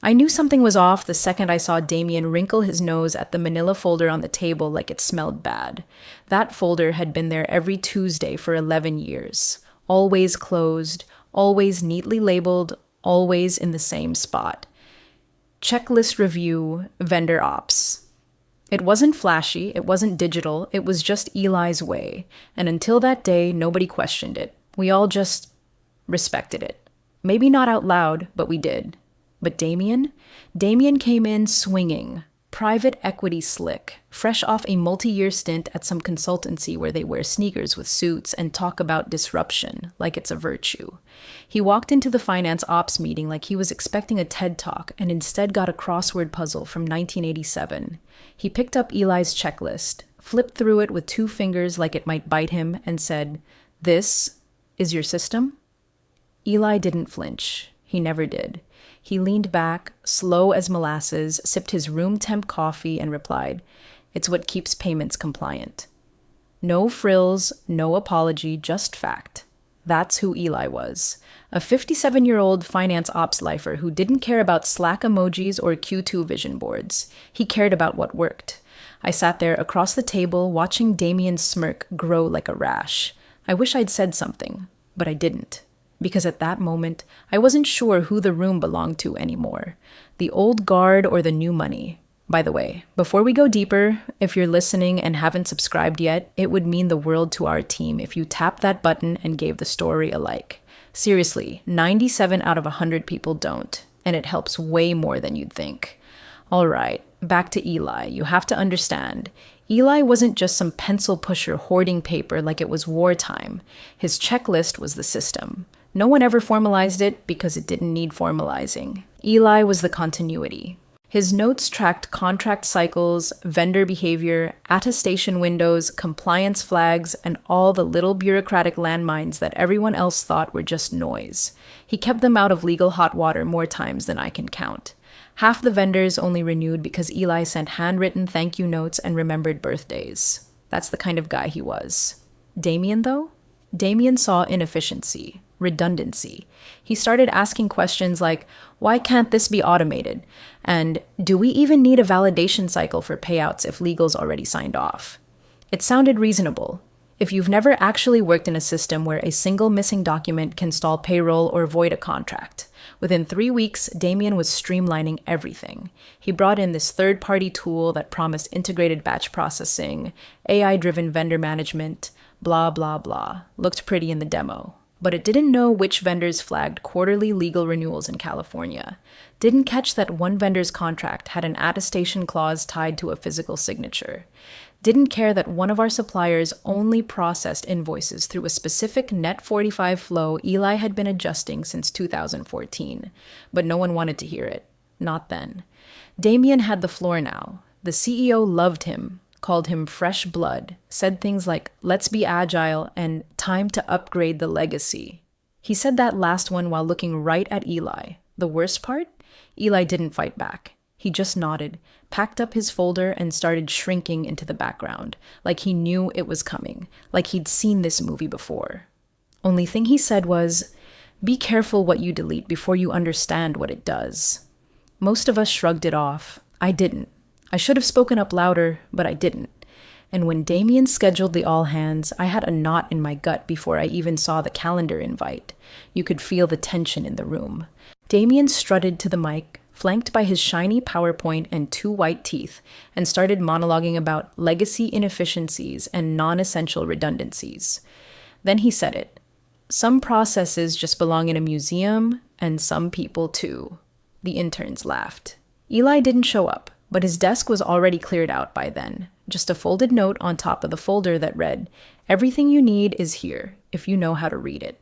I knew something was off the second I saw Damien wrinkle his nose at the manila folder on the table like it smelled bad. That folder had been there every Tuesday for 11 years. Always closed, always neatly labeled, always in the same spot. Checklist review, vendor ops. It wasn't flashy, it wasn't digital, it was just Eli's way. And until that day, nobody questioned it. We all just respected it. Maybe not out loud, but we did. But Damien? Damien came in swinging. Private equity slick, fresh off a multi-year stint at some consultancy where they wear sneakers with suits and talk about disruption like it's a virtue. He walked into the finance ops meeting like he was expecting a TED Talk and instead got a crossword puzzle from 1987. He picked up Eli's checklist, flipped through it with two fingers like it might bite him, and said, "This is your system?" Eli didn't flinch. He never did. He leaned back, slow as molasses, sipped his room temp coffee, and replied, "It's what keeps payments compliant." No frills, no apology, just fact. That's who Eli was. A 57-year-old finance ops lifer who didn't care about Slack emojis or Q2 vision boards. He cared about what worked. I sat there across the table watching Damien's smirk grow like a rash. I wish I'd said something, but I didn't. Because at that moment, I wasn't sure who the room belonged to anymore. The old guard or the new money. By the way, before we go deeper, if you're listening and haven't subscribed yet, it would mean the world to our team if you tapped that button and gave the story a like. Seriously, 97 out of 100 people don't, and it helps way more than you'd think. All right, back to Eli. You have to understand. Eli wasn't just some pencil pusher hoarding paper like it was wartime. His checklist was the system. No one ever formalized it because it didn't need formalizing. Eli was the continuity. His notes tracked contract cycles, vendor behavior, attestation windows, compliance flags, and all the little bureaucratic landmines that everyone else thought were just noise. He kept them out of legal hot water more times than I can count. Half the vendors only renewed because Eli sent handwritten thank you notes and remembered birthdays. That's the kind of guy he was. Damien, though? Damien saw inefficiency. Redundancy. He started asking questions like, why can't this be automated? And do we even need a validation cycle for payouts if legal's already signed off? It sounded reasonable. If you've never actually worked in a system where a single missing document can stall payroll or void a contract. Within 3 weeks, Damien was streamlining everything. He brought in this third-party tool that promised integrated batch processing, AI-driven vendor management, blah, blah, blah. Looked pretty in the demo. But it didn't know which vendors flagged quarterly legal renewals in California. Didn't catch that one vendor's contract had an attestation clause tied to a physical signature. Didn't care that one of our suppliers only processed invoices through a specific Net45 flow Eli had been adjusting since 2014. But no one wanted to hear it. Not then. Damien had the floor now. The CEO loved him. Called him fresh blood, said things like, let's be agile, and time to upgrade the legacy. He said that last one while looking right at Eli. The worst part? Eli didn't fight back. He just nodded, packed up his folder, and started shrinking into the background, like he knew it was coming, like he'd seen this movie before. Only thing he said was, be careful what you delete before you understand what it does. Most of us shrugged it off. I didn't. I should have spoken up louder, but I didn't. And when Damien scheduled the all-hands, I had a knot in my gut before I even saw the calendar invite. You could feel the tension in the room. Damien strutted to the mic, flanked by his shiny PowerPoint and 2 white teeth, and started monologuing about legacy inefficiencies and non-essential redundancies. Then he said it. Some processes just belong in a museum, and some people too. The interns laughed. Eli didn't show up. But his desk was already cleared out by then. Just a folded note on top of the folder that read, everything you need is here, if you know how to read it.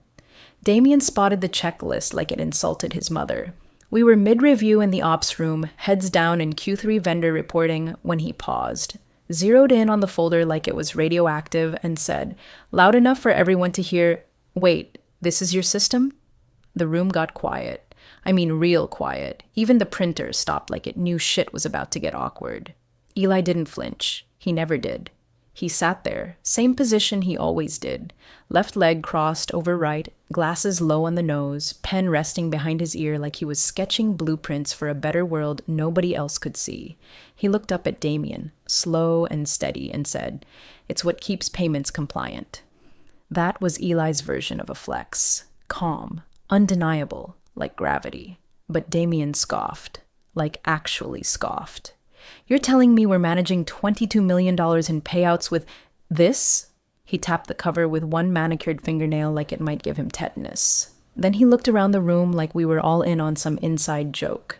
Damien spotted the checklist like it insulted his mother. We were mid-review in the ops room, heads down in Q3 vendor reporting, when he paused, zeroed in on the folder like it was radioactive, and said, loud enough for everyone to hear, wait, this is your system? The room got quiet. I mean real quiet. Even the printer stopped like it knew shit was about to get awkward. Eli didn't flinch. He never did. He sat there, same position he always did. Left leg crossed over right, glasses low on the nose, pen resting behind his ear like he was sketching blueprints for a better world nobody else could see. He looked up at Damien, slow and steady, and said, "It's what keeps payments compliant." That was Eli's version of a flex. Calm, undeniable, like gravity. But Damien scoffed, like actually scoffed. "You're telling me we're managing $22 million in payouts with this?" He tapped the cover with one manicured fingernail like it might give him tetanus. Then he looked around the room like we were all in on some inside joke.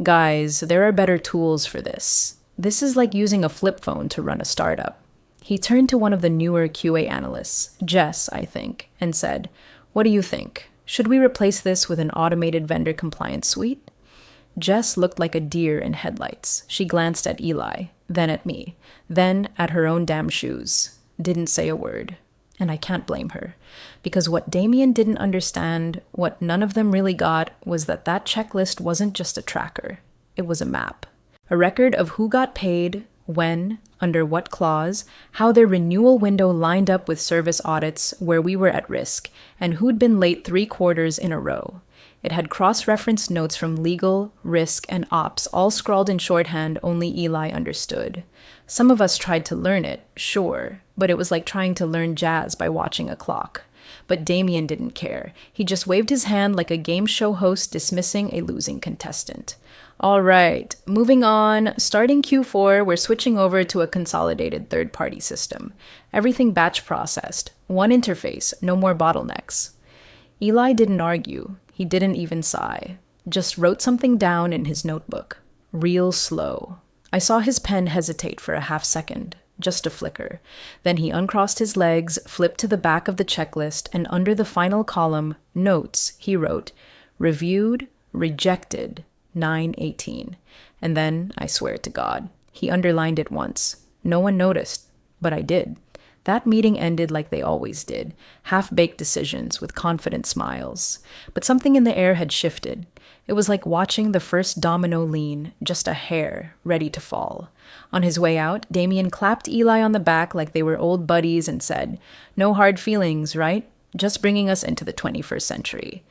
"Guys, there are better tools for this. This is like using a flip phone to run a startup." He turned to one of the newer QA analysts, Jess, I think, and said, "What do you think? Should we replace this with an automated vendor compliance suite?" Jess looked like a deer in headlights. She glanced at Eli, then at me, then at her own damn shoes. Didn't say a word. And I can't blame her. Because what Damien didn't understand, what none of them really got, was that checklist wasn't just a tracker. It was a map. A record of who got paid, when, under what clause, how their renewal window lined up with service audits where we were at risk, and who'd been late 3 quarters in a row. It had cross-referenced notes from legal, risk, and ops, all scrawled in shorthand only Eli understood. Some of us tried to learn it, sure, but it was like trying to learn jazz by watching a clock. But Damien didn't care. He just waved his hand like a game show host dismissing a losing contestant. "All right, moving on. Starting Q4, we're switching over to a consolidated third-party system. Everything batch processed. One interface, no more bottlenecks." Eli didn't argue. He didn't even sigh. Just wrote something down in his notebook. Real slow. I saw his pen hesitate for a half second. Just a flicker. Then he uncrossed his legs, flipped to the back of the checklist, and under the final column, Notes, he wrote, "Reviewed, rejected, 9/18. And then, I swear to God, he underlined it once. No one noticed, but I did. That meeting ended like they always did, half-baked decisions with confident smiles. But something in the air had shifted. It was like watching the first domino lean, just a hair, ready to fall. On his way out, Damien clapped Eli on the back like they were old buddies and said, "No hard feelings, right? Just bringing us into the 21st century."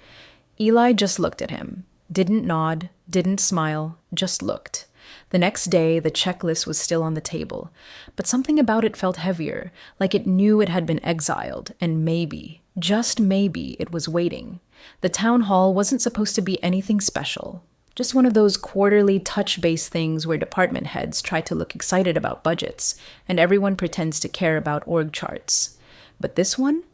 Eli just looked at him. Didn't nod, didn't smile, just looked. The next day, the checklist was still on the table, but something about it felt heavier, like it knew it had been exiled, and maybe, just maybe, it was waiting. The town hall wasn't supposed to be anything special, just one of those quarterly touch-base things where department heads try to look excited about budgets, and everyone pretends to care about org charts. But this one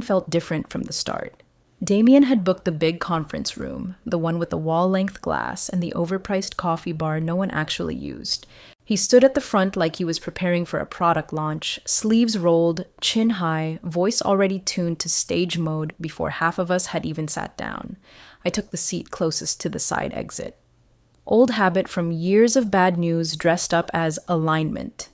felt different from the start. Damien had booked the big conference room, the one with the wall-length glass and the overpriced coffee bar no one actually used. He stood at the front like he was preparing for a product launch, sleeves rolled, chin high, voice already tuned to stage mode before half of us had even sat down. I took the seat closest to the side exit. Old habit from years of bad news dressed up as alignment.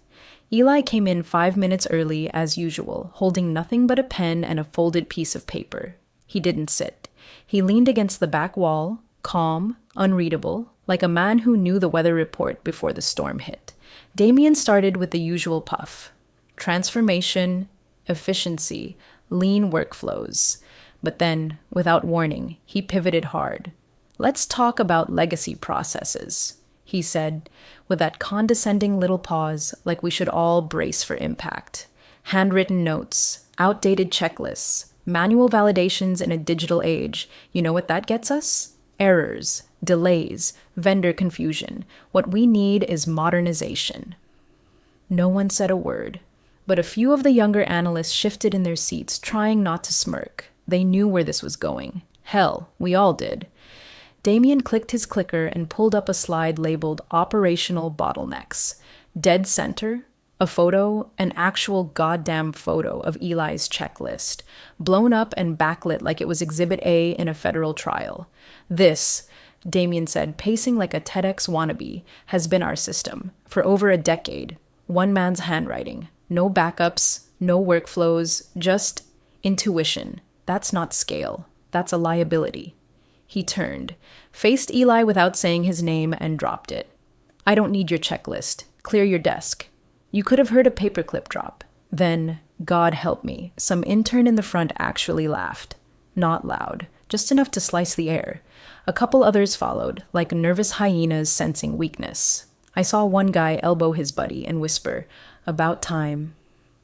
Eli came in 5 minutes early, as usual, holding nothing but a pen and a folded piece of paper. He didn't sit. He leaned against the back wall, calm, unreadable, like a man who knew the weather report before the storm hit. Damien started with the usual puff. Transformation, efficiency, lean workflows. But then, without warning, he pivoted hard. "Let's talk about legacy processes," he said, with that condescending little pause, like we should all brace for impact. "Handwritten notes, outdated checklists, manual validations in a digital age. You know what that gets us? Errors, delays, vendor confusion. What we need is modernization." No one said a word, but a few of the younger analysts shifted in their seats, trying not to smirk. They knew where this was going. Hell, we all did. Damien clicked his clicker and pulled up a slide labeled Operational Bottlenecks. Dead center, a photo, an actual goddamn photo of Eli's checklist, blown up and backlit like it was Exhibit A in a federal trial. "This," Damien said, pacing like a TEDx wannabe, "has been our system for over a decade. One man's handwriting. No backups, no workflows, just intuition. That's not scale. That's a liability." He turned, faced Eli without saying his name, and dropped it. "I don't need your checklist. Clear your desk." You could have heard a paperclip drop. Then, God help me, some intern in the front actually laughed. Not loud, just enough to slice the air. A couple others followed, like nervous hyenas sensing weakness. I saw one guy elbow his buddy and whisper, "About time."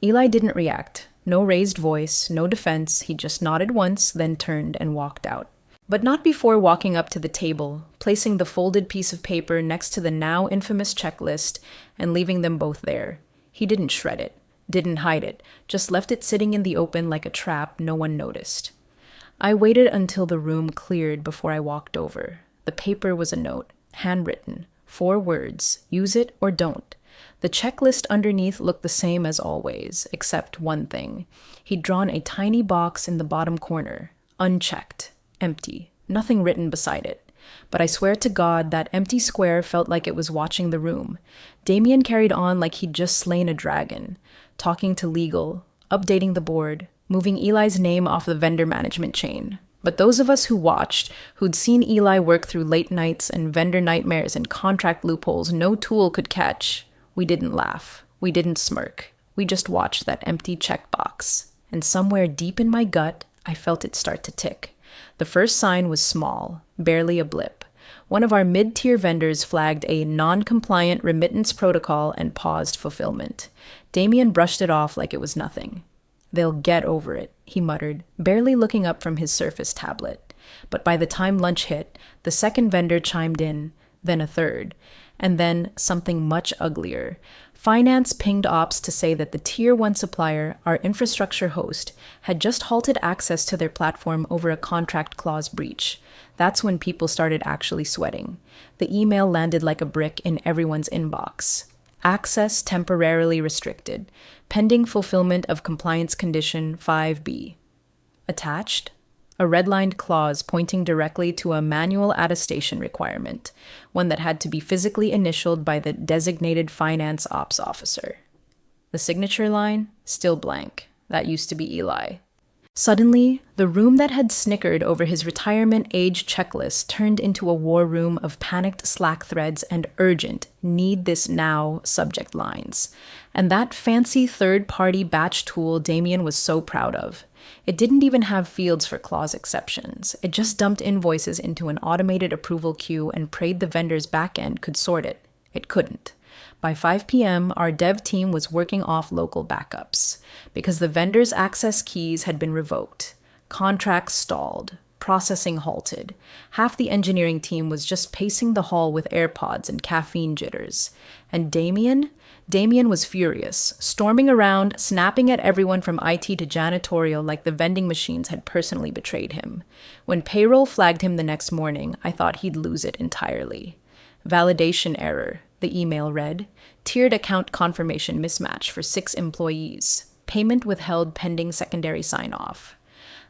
Eli didn't react. No raised voice, no defense. He just nodded once, then turned and walked out. But not before walking up to the table, placing the folded piece of paper next to the now infamous checklist, and leaving them both there. He didn't shred it, didn't hide it, just left it sitting in the open like a trap no one noticed. I waited until the room cleared before I walked over. The paper was a note, handwritten, 4 words, use it or don't. The checklist underneath looked the same as always, except one thing. He'd drawn a tiny box in the bottom corner, unchecked, empty, nothing written beside it. But I swear to God, that empty square felt like it was watching the room. Damien carried on like he'd just slain a dragon, talking to legal, updating the board, moving Eli's name off the vendor management chain. But those of us who watched, who'd seen Eli work through late nights and vendor nightmares and contract loopholes no tool could catch, we didn't laugh. We didn't smirk. We just watched that empty checkbox. And somewhere deep in my gut, I felt it start to tick. The first sign was small, barely a blip. One of our mid-tier vendors flagged a non-compliant remittance protocol and paused fulfillment. Damien brushed it off like it was nothing. "They'll get over it," he muttered, barely looking up from his Surface tablet. But by the time lunch hit, the second vendor chimed in, then a third, and then something much uglier. Finance pinged ops to say that the Tier 1 supplier, our infrastructure host, had just halted access to their platform over a contract clause breach. That's when people started actually sweating. The email landed like a brick in everyone's inbox. Access temporarily restricted, pending fulfillment of compliance condition 5B. Attached? A redlined clause pointing directly to a manual attestation requirement, one that had to be physically initialed by the designated finance ops officer. The signature line? Still blank. That used to be Eli. Suddenly, the room that had snickered over his retirement age checklist turned into a war room of panicked Slack threads and urgent, need this now subject lines. And that fancy third-party batch tool Damien was so proud of. It didn't even have fields for clause exceptions. It just dumped invoices into an automated approval queue and prayed the vendor's backend could sort it. It couldn't. By 5 p.m., our dev team was working off local backups because the vendor's access keys had been revoked. Contracts stalled. Processing halted. Half the engineering team was just pacing the hall with AirPods and caffeine jitters. And Damien was furious, storming around, snapping at everyone from IT to janitorial like the vending machines had personally betrayed him. When payroll flagged him the next morning, I thought he'd lose it entirely. Validation error, the email read. Tiered account confirmation mismatch for 6 employees. Payment withheld pending secondary sign-off.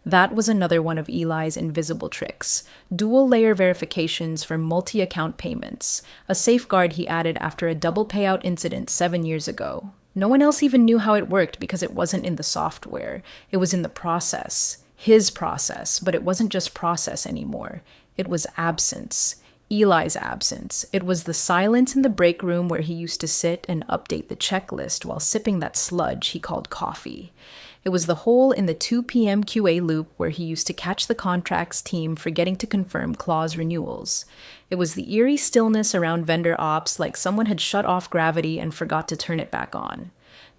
That was another one of Eli's invisible tricks. Dual-layer verifications for multi-account payments, a safeguard he added after a double payout incident 7 years ago. No one else even knew how it worked because it wasn't in the software. It was in the process. His process, but it wasn't just process anymore. It was absence. Eli's absence. It was the silence in the break room where he used to sit and update the checklist while sipping that sludge he called coffee. It was the hole in the 2 p.m. QA loop where he used to catch the contracts team forgetting to confirm clause renewals. It was the eerie stillness around vendor ops, like someone had shut off gravity and forgot to turn it back on.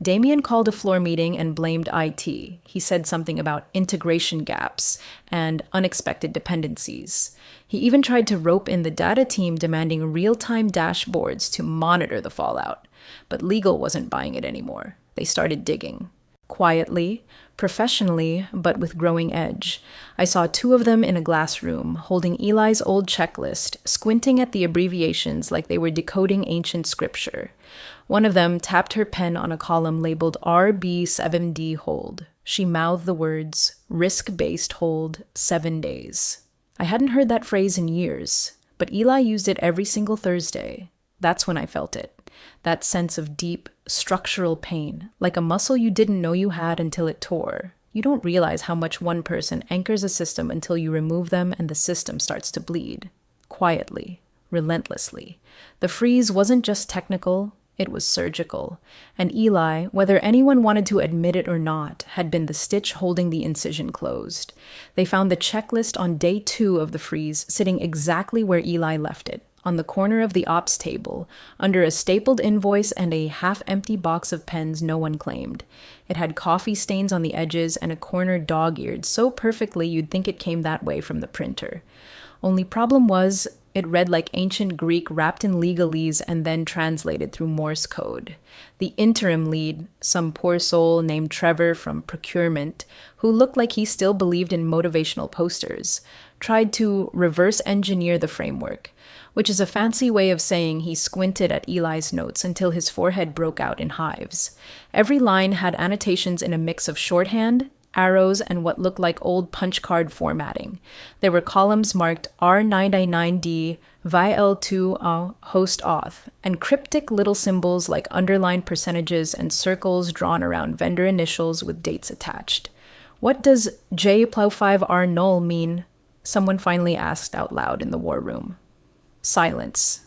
Damien called a floor meeting and blamed IT. He said something about integration gaps and unexpected dependencies. He even tried to rope in the data team demanding real-time dashboards to monitor the fallout. But legal wasn't buying it anymore. They started digging. Quietly, professionally, but with growing edge. I saw 2 of them in a glass room, holding Eli's old checklist, squinting at the abbreviations like they were decoding ancient scripture. One of them tapped her pen on a column labeled RB7D hold. She mouthed the words, risk-based hold, 7 days. I hadn't heard that phrase in years, but Eli used it every single Thursday. That's when I felt it. That sense of deep, structural pain, like a muscle you didn't know you had until it tore. You don't realize how much one person anchors a system until you remove them and the system starts to bleed. Quietly, relentlessly. The freeze wasn't just technical, It was surgical, and Eli, whether anyone wanted to admit it or not, had been the stitch holding the incision closed. They found the checklist on day 2 of the freeze sitting exactly where Eli left it, on the corner of the ops table, under a stapled invoice and a half-empty box of pens no one claimed. It had coffee stains on the edges and a corner dog-eared so perfectly you'd think it came that way from the printer. Only problem was, it read like ancient Greek wrapped in legalese and then translated through Morse code. The interim lead, some poor soul named Trevor from procurement, who looked like he still believed in motivational posters, tried to reverse engineer the framework, which is a fancy way of saying he squinted at Eli's notes until his forehead broke out in hives. Every line had annotations in a mix of shorthand, arrows, and what looked like old punch card formatting. There were columns marked R999D, VIL2 host auth, and cryptic little symbols like underlined percentages and circles drawn around vendor initials with dates attached. What does J-Plow5R null mean? Someone finally asked out loud in the war room. Silence.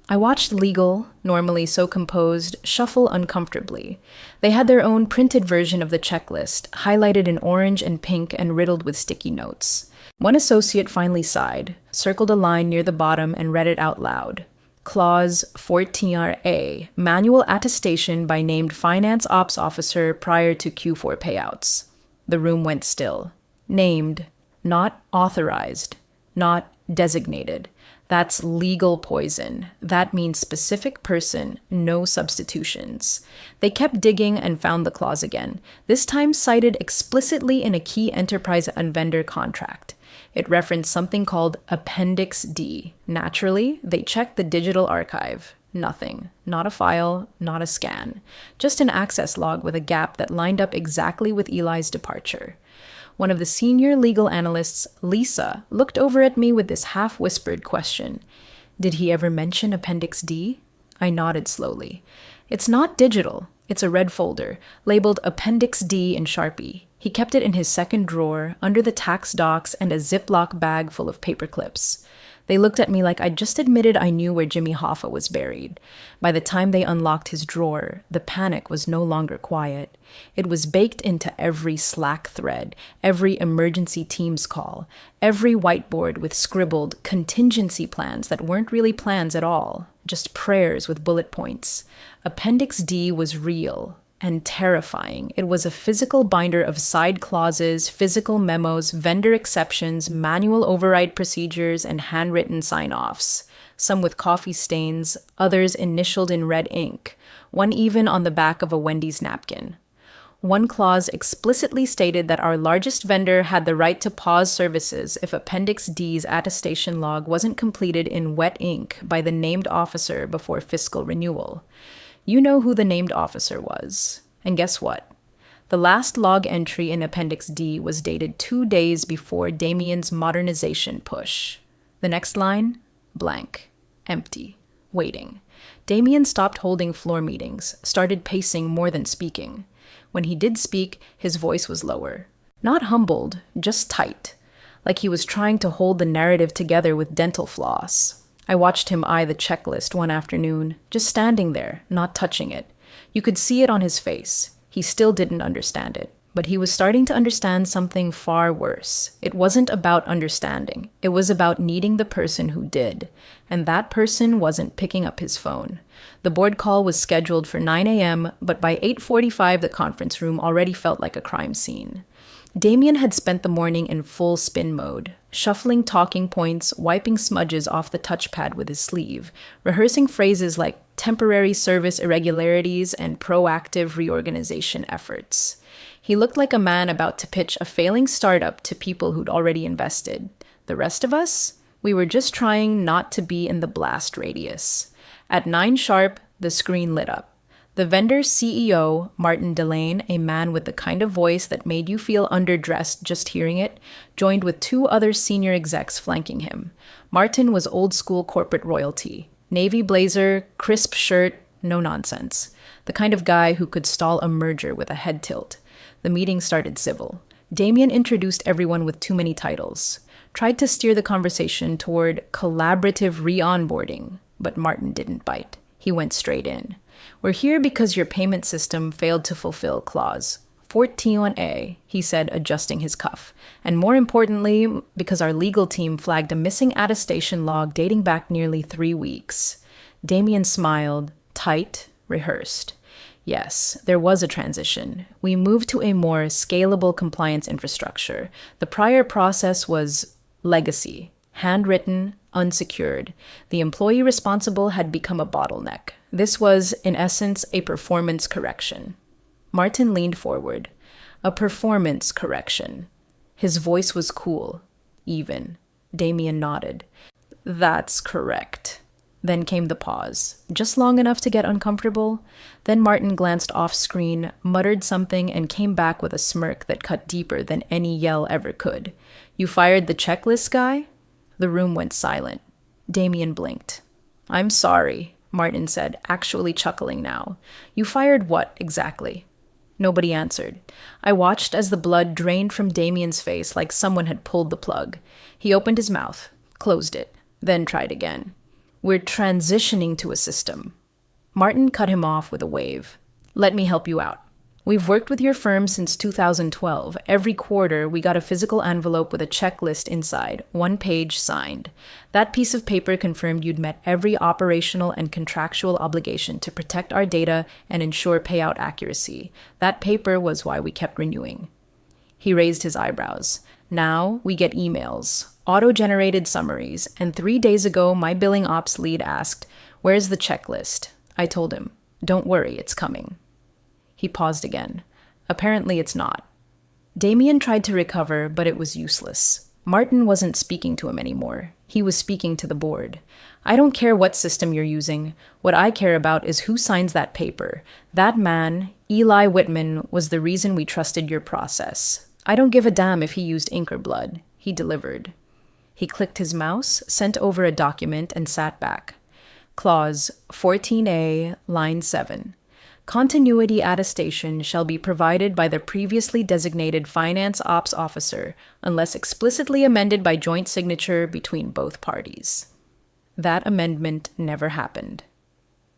I watched Legal, normally so composed, shuffle uncomfortably. They had their own printed version of the checklist, highlighted in orange and pink and riddled with sticky notes. One associate finally sighed, circled a line near the bottom, and read it out loud. Clause 14A, manual attestation by named finance ops officer prior to Q4 payouts. The room went still. Named, not authorized, not designated. That's legal poison. That means specific person, no substitutions. They kept digging and found the clause again, this time cited explicitly in a key enterprise and vendor contract. It referenced something called Appendix D. Naturally, they checked the digital archive. Nothing. Not a file, not a scan. Just an access log with a gap that lined up exactly with Eli's departure. One of the senior legal analysts, Lisa, looked over at me with this half-whispered question. Did he ever mention Appendix D? I nodded slowly. It's not digital. It's a red folder, labeled Appendix D in Sharpie. He kept it in his second drawer, under the tax docs and a Ziploc bag full of paper clips. They looked at me like I'd just admitted I knew where Jimmy Hoffa was buried. By the time they unlocked his drawer, the panic was no longer quiet. It was baked into every Slack thread, every emergency Teams call, every whiteboard with scribbled contingency plans that weren't really plans at all, just prayers with bullet points. Appendix D was real and terrifying. It was a physical binder of side clauses, physical memos, vendor exceptions, manual override procedures, and handwritten sign-offs. Some with coffee stains, others initialed in red ink, one even on the back of a Wendy's napkin. One clause explicitly stated that our largest vendor had the right to pause services if Appendix D's attestation log wasn't completed in wet ink by the named officer before fiscal renewal. You know who the named officer was. And guess what? The last log entry in Appendix D was dated 2 days before Damien's modernization push. The next line? Blank. Empty. Waiting. Damien stopped holding floor meetings, started pacing more than speaking. When he did speak, his voice was lower. Not humbled, just tight, like he was trying to hold the narrative together with dental floss. I watched him eye the checklist one afternoon, just standing there, not touching it. You could see it on his face. He still didn't understand it. But he was starting to understand something far worse. It wasn't about understanding. It was about needing the person who did. And that person wasn't picking up his phone. The board call was scheduled for 9 a.m., but by 8:45 the conference room already felt like a crime scene. Damien had spent the morning in full spin mode, shuffling talking points, wiping smudges off the touchpad with his sleeve, rehearsing phrases like temporary service irregularities and proactive reorganization efforts. He looked like a man about to pitch a failing startup to people who'd already invested. The rest of us? We were just trying not to be in the blast radius. At 9 sharp, the screen lit up. The vendor's CEO, Martin Delane, a man with the kind of voice that made you feel underdressed just hearing it, joined with 2 other senior execs flanking him. Martin was old-school corporate royalty. Navy blazer, crisp shirt, no nonsense. The kind of guy who could stall a merger with a head tilt. The meeting started civil. Damien introduced everyone with too many titles. Tried to steer the conversation toward collaborative re-onboarding, but Martin didn't bite. He went straight in. We're here because your payment system failed to fulfill clause 14A, he said, adjusting his cuff. And more importantly, because our legal team flagged a missing attestation log dating back nearly 3 weeks. Damien smiled, tight, rehearsed. Yes, there was a transition. We moved to a more scalable compliance infrastructure. The prior process was legacy, handwritten, unsecured. The employee responsible had become a bottleneck. This was, in essence, a performance correction. Martin leaned forward. A performance correction. His voice was cool, even. Damien nodded. That's correct. Then came the pause, just long enough to get uncomfortable. Then Martin glanced off screen, muttered something, and came back with a smirk that cut deeper than any yell ever could. You fired the checklist guy? The room went silent. Damien blinked. I'm sorry, Martin said, actually chuckling now. You fired what, exactly? Nobody answered. I watched as the blood drained from Damien's face like someone had pulled the plug. He opened his mouth, closed it, then tried again. We're transitioning to a system. Martin cut him off with a wave. Let me help you out. We've worked with your firm since 2012. Every quarter, we got a physical envelope with a checklist inside, 1 page signed. That piece of paper confirmed you'd met every operational and contractual obligation to protect our data and ensure payout accuracy. That paper was why we kept renewing. He raised his eyebrows. Now we get emails, auto-generated summaries, and 3 days ago, my billing ops lead asked, "Where's the checklist?" I told him, "Don't worry, it's coming." He paused again. Apparently it's not. Damien tried to recover, but it was useless. Martin wasn't speaking to him anymore. He was speaking to the board. I don't care what system you're using. What I care about is who signs that paper. That man, Eli Whitman, was the reason we trusted your process. I don't give a damn if he used ink or blood. He delivered. He clicked his mouse, sent over a document, and sat back. Clause 14A, line 7. Continuity attestation shall be provided by the previously designated finance ops officer unless explicitly amended by joint signature between both parties. That amendment never happened.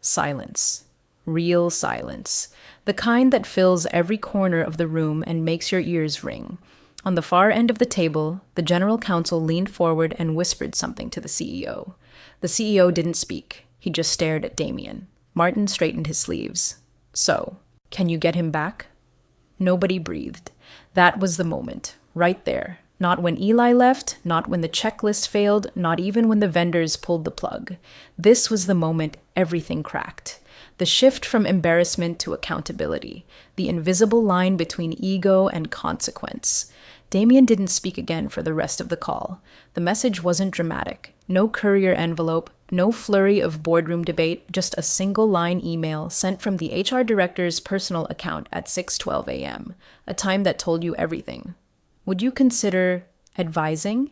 Silence. Real silence. The kind that fills every corner of the room and makes your ears ring. On the far end of the table, the general counsel leaned forward and whispered something to the CEO. The CEO didn't speak. He just stared at Damien. Martin straightened his sleeves. So, can you get him back? Nobody breathed. That was the moment, right there. Not when Eli left, not when the checklist failed, not even when the vendors pulled the plug. This was the moment everything cracked. The shift from embarrassment to accountability. The invisible line between ego and consequence. Damien didn't speak again for the rest of the call. The message wasn't dramatic. No courier envelope, no flurry of boardroom debate, just a single-line email sent from the HR director's personal account at 6:12 a.m., a time that told you everything. Would you consider advising?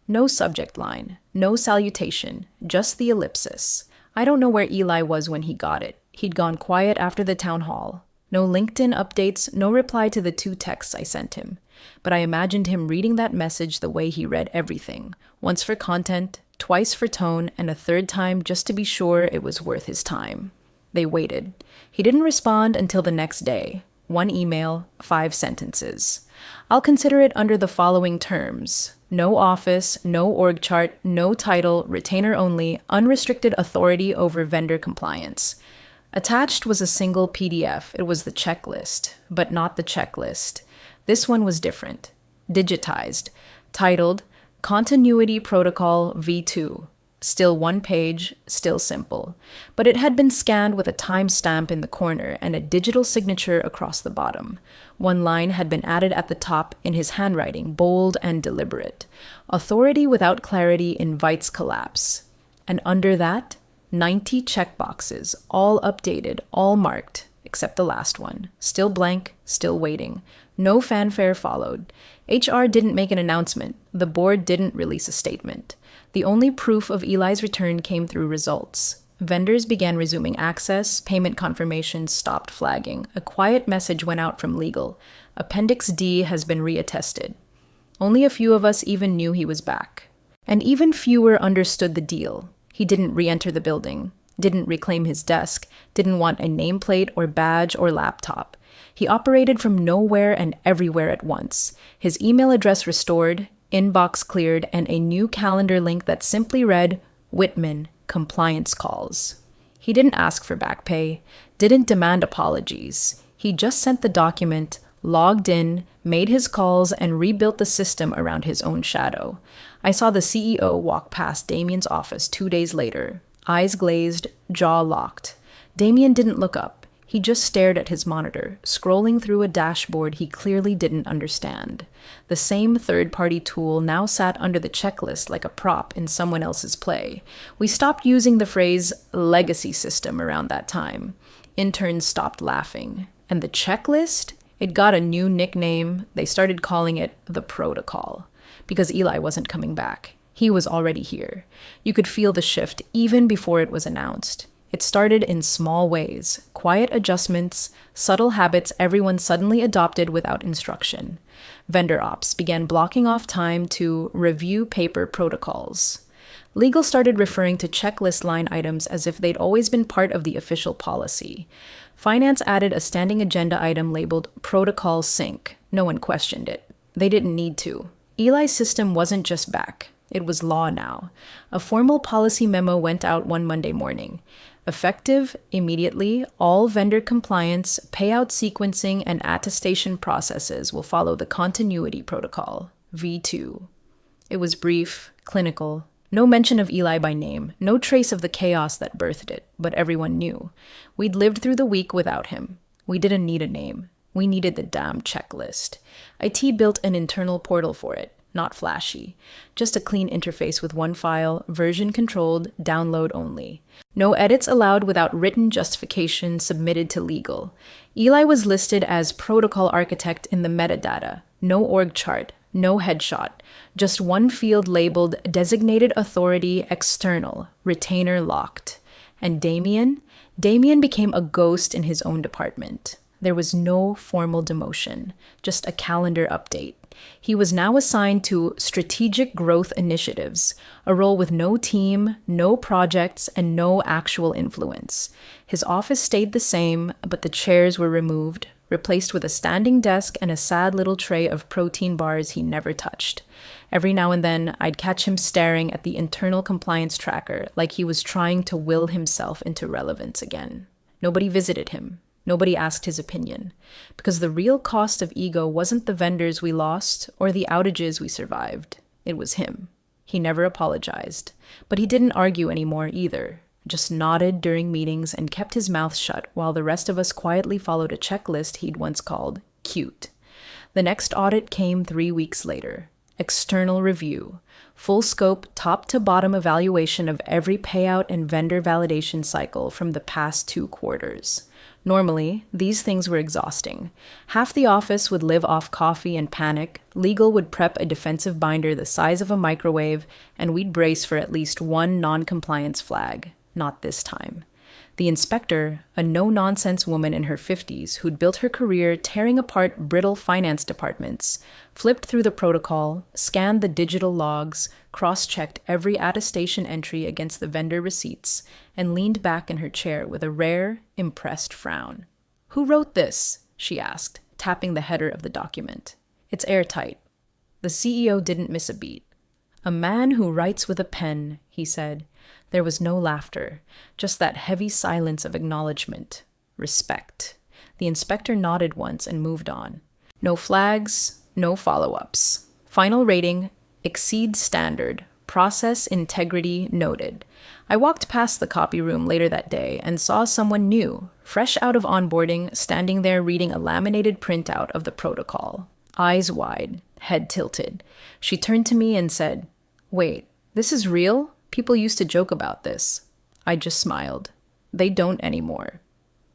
No subject line, no salutation, just the ellipsis. I don't know where Eli was when he got it. He'd gone quiet after the town hall. No LinkedIn updates, no reply to the 2 texts I sent him. But I imagined him reading that message the way he read everything, once for content, twice for tone, and a 3rd time just to be sure it was worth his time. They waited. He didn't respond until the next day. 1 email, 5 sentences. I'll consider it under the following terms. No office, no org chart, no title, retainer only, unrestricted authority over vendor compliance. Attached was a single PDF. It was the checklist, but not the checklist. This one was different. Digitized. Titled, Continuity Protocol V2. Still 1 page, still simple. But it had been scanned with a timestamp in the corner and a digital signature across the bottom. 1 line had been added at the top in his handwriting, bold and deliberate. Authority without clarity invites collapse. And under that, 90 checkboxes, all updated, all marked, except the last one. Still blank, still waiting. No fanfare followed. HR didn't make an announcement. The board didn't release a statement. The only proof of Eli's return came through results. Vendors began resuming access, payment confirmations stopped flagging. A quiet message went out from legal. Appendix D has been reattested. Only a few of us even knew he was back. And even fewer understood the deal. He didn't re-enter the building. didn't reclaim his desk, didn't want a nameplate or badge or laptop. He operated from nowhere and everywhere at once. His email address restored, inbox cleared, and a new calendar link that simply read, Whitman, compliance calls. He didn't ask for back pay, didn't demand apologies. He just sent the document, logged in, made his calls, and rebuilt the system around his own shadow. I saw the CEO walk past Damien's office 2 days later, eyes glazed, jaw locked. Damien didn't look up. He just stared at his monitor, scrolling through a dashboard he clearly didn't understand. The same third-party tool now sat under the checklist like a prop in someone else's play. We stopped using the phrase legacy system around that time. Interns stopped laughing. And the checklist? It got a new nickname. They started calling it the protocol. Because Eli wasn't coming back. He was already here. You could feel the shift even before it was announced. It started in small ways, quiet adjustments, subtle habits everyone suddenly adopted without instruction. Vendor ops began blocking off time to review paper protocols. Legal started referring to checklist line items as if they'd always been part of the official policy. Finance added a standing agenda item labeled Protocol Sync. No one questioned it. They didn't need to. Eli's system wasn't just back. It was law now. A formal policy memo went out one Monday morning. Effective immediately, all vendor compliance, payout sequencing, and attestation processes will follow the Continuity Protocol, V2. It was brief, clinical, no mention of Eli by name, no trace of the chaos that birthed it, but everyone knew. We'd lived through the week without him. We didn't need a name. We needed the damn checklist. IT built an internal portal for it. Not flashy. Just a clean interface with one file, version-controlled, download only. No edits allowed without written justification submitted to legal. Eli was listed as protocol architect in the metadata. No org chart, no headshot. Just one field labeled designated authority external, retainer locked. And Damien? Damien became a ghost in his own department. There was no formal demotion, just a calendar update. He was now assigned to strategic growth initiatives, a role with no team, no projects, and no actual influence. His office stayed the same, but the chairs were removed, replaced with a standing desk and a sad little tray of protein bars he never touched. Every now and then, I'd catch him staring at the internal compliance tracker like he was trying to will himself into relevance again. Nobody visited him. Nobody asked his opinion, because the real cost of ego wasn't the vendors we lost or the outages we survived. It was him. He never apologized, but he didn't argue anymore either, just nodded during meetings and kept his mouth shut while the rest of us quietly followed a checklist he'd once called cute. The next audit came 3 weeks later. External review, full scope, top to bottom evaluation of every payout and vendor validation cycle from the past 2 quarters. Normally, these things were exhausting. Half the office would live off coffee and panic, legal would prep a defensive binder the size of a microwave, and we'd brace for at least one non-compliance flag. Not this time. The inspector, a no-nonsense woman in her 50s who'd built her career tearing apart brittle finance departments, flipped through the protocol, scanned the digital logs, cross-checked every attestation entry against the vendor receipts, and leaned back in her chair with a rare, impressed frown. "Who wrote this?" she asked, tapping the header of the document. "It's airtight." The CEO didn't miss a beat. "A man who writes with a pen," he said. There was no laughter, just that heavy silence of acknowledgement, respect. The inspector nodded once and moved on. No flags, no follow-ups. Final rating, exceeds standard. Process integrity noted. I walked past the copy room later that day and saw someone new, fresh out of onboarding, standing there reading a laminated printout of the protocol. Eyes wide, head tilted. She turned to me and said, "Wait, this is real? People used to joke about this." I just smiled. They don't anymore.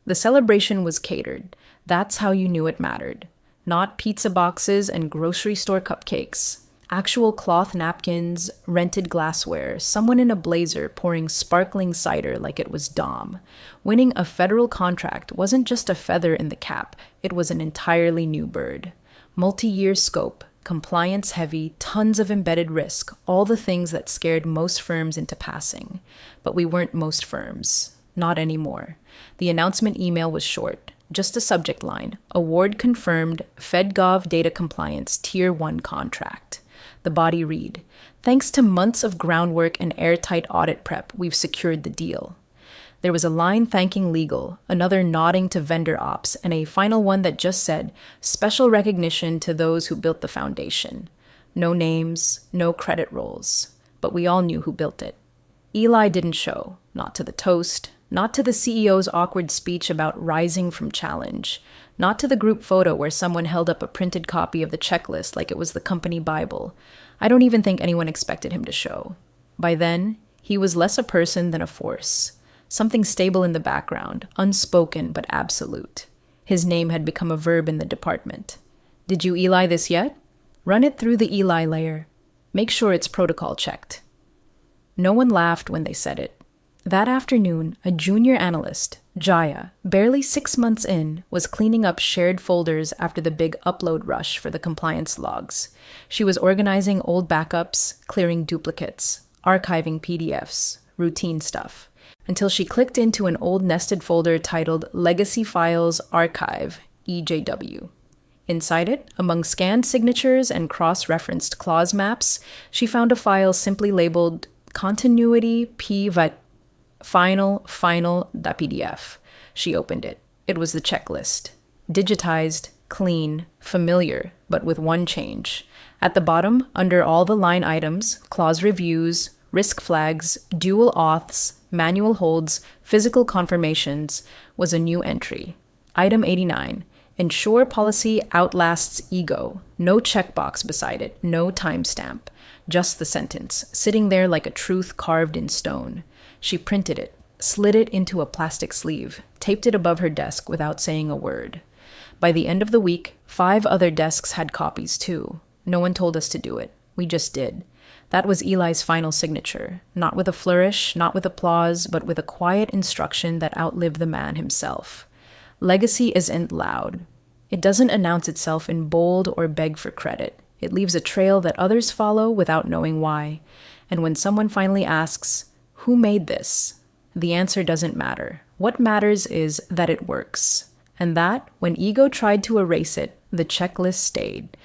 The celebration was catered. That's how you knew it mattered. Not pizza boxes and grocery store cupcakes. Actual cloth napkins, rented glassware, someone in a blazer pouring sparkling cider like it was Dom. Winning a federal contract wasn't just a feather in the cap, it was an entirely new bird. Multi-year scope, compliance heavy, tons of embedded risk, all the things that scared most firms into passing. But we weren't most firms. Not anymore. The announcement email was short. Just a subject line: award confirmed, FedGov data compliance Tier 1 contract. The body read, thanks to months of groundwork and airtight audit prep, we've secured the deal. There was a line thanking legal, another nodding to vendor ops, and a final one that just said, special recognition to those who built the foundation. No names, no credit rolls, but we all knew who built it. Eli didn't show, not to the toast, not to the CEO's awkward speech about rising from challenge, not to the group photo where someone held up a printed copy of the checklist like it was the company Bible. I don't even think anyone expected him to show. By then, he was less a person than a force. Something stable in the background, unspoken but absolute. His name had become a verb in the department. Did you Eli this yet? Run it through the Eli layer. Make sure it's protocol checked. No one laughed when they said it. That afternoon, a junior analyst, Jaya, barely 6 months in, was cleaning up shared folders after the big upload rush for the compliance logs. She was organizing old backups, clearing duplicates, archiving PDFs, routine stuff, until she clicked into an old nested folder titled Legacy Files Archive, EJW. Inside it, among scanned signatures and cross-referenced clause maps, she found a file simply labeled Continuity P final.pdf. She opened it. It was the checklist. Digitized, clean, familiar, but with one change. At the bottom, under all the line items, clause reviews, risk flags, dual auths, manual holds, physical confirmations, was a new entry. Item 89. Ensure policy outlasts ego. No checkbox beside it, no timestamp. Just the sentence, sitting there like a truth carved in stone. She printed it, slid it into a plastic sleeve, taped it above her desk without saying a word. By the end of the week, 5 other desks had copies too. No one told us to do it. We just did. That was Eli's final signature, not with a flourish, not with applause, but with a quiet instruction that outlived the man himself. Legacy isn't loud. It doesn't announce itself in bold or beg for credit. It leaves a trail that others follow without knowing why. And when someone finally asks, who made this? The answer doesn't matter. What matters is that it works. And that, when ego tried to erase it, the checklist stayed.